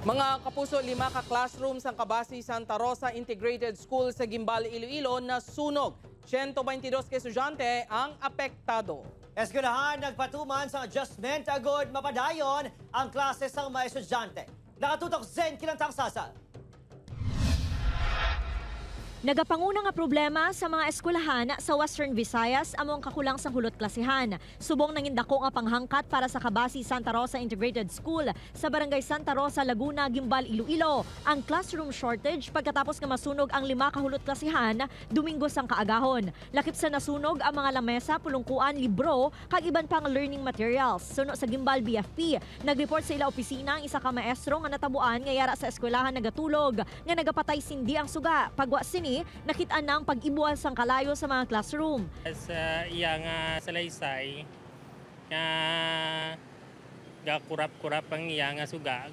Mga kapuso, 5 ka-classrooms ang Kabasi Santa Rosa Integrated School sa Gimbal, Iloilo na sunog. 122 ka estudyante ang apektado. Eskwelahan nagpatuman sa adjustment agod mapadayon ang klase sa mga estudyante. Nakatutok Zen Kilantang Sasa. Nagapanguna nga problema sa mga eskwelahan sa Western Visayas among kakulang sa hulot klasihan. Subong nangindako nga panghangkat para sa Kabasi Santa Rosa Integrated School sa Barangay Santa Rosa, Laguna, Gimbal, Iloilo ang classroom shortage pagkatapos nga masunog ang 5 ka hulot klasihan Domingo sang kaagahon. Lakip sa nasunog ang mga lamesa, pulungkuan, libro kag iban pang learning materials. Suno sa Gimbal BFP, nagreport sa ila opisina ang isa ka maestro nga natabuan nga yara sa eskwelahan nagatulog nga nagapatay sindi ang suga. Pagwa sini nakitaan na ang pag-ibuan sang kalayo sa mga classroom. Sa iyang salaysay, gakurap-kurap ang iyang suga,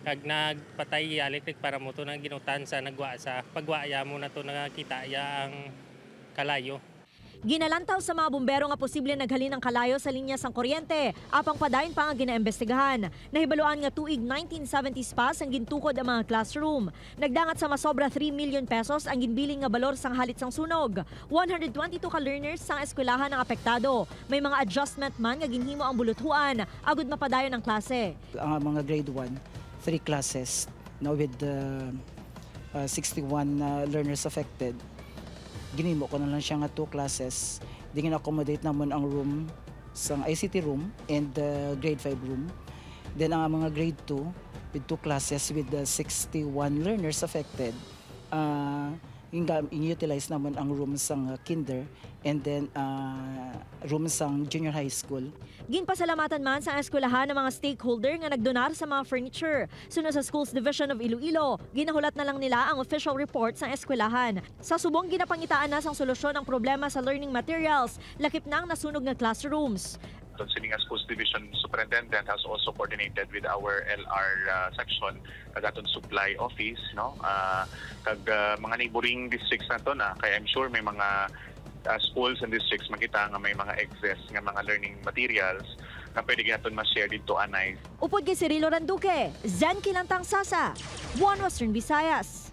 kag nagpatay electric para mo ito nang ginutan sa nagwa sa pagwaya mo na ito nakita ang kalayo. Ginalantaw sa mga bumbero nga posible naghalin ng kalayo sa linya sang kuryente, apang padayon pa nga ginaimbestigahan. Nahibaluan nga tuig 1970s pa sang gintukod ang mga classroom. Nagdangat sa masobra 3 million pesos ang ginbiling nga balor sang halit sang sunog. 122 ka learners sang eskwelahan ang apektado. May mga adjustment man nga ginhimo ang buluthuan, agud mapadayon ang klase. Ang mga grade 1, 3 classes now with 61 learners affected. Ginimo ko na lang siya nga 2 classes. Di accommodate naman ang room sa ICT room and the grade 5 room. Then ang mga grade 2 with 2 classes with the 61 learners affected. In-utilize naman ang room sang kinder and then room sang junior high school. Ginpasalamatan man sa eskwelahan ng mga stakeholder nga nagdonar sa mga furniture. Sunod sa Schools Division of Iloilo, ginahulat na lang nila ang official report sa eskwelahan. Sa subong ginapangitaan na sang solusyon ang problema sa learning materials, lakip na ang nasunog nga classrooms. The Silinga Schools Division Superintendent has also coordinated with our LR section kagaton supply office, no, kag mga neighboring districts na to na kaya I'm sure may mga schools and districts makita nga may mga excess nga mga learning materials na pwede naton ma-share dito anay. Upod kay Cirilo Randuque, Zen Kilantang Sasa, One Western Visayas.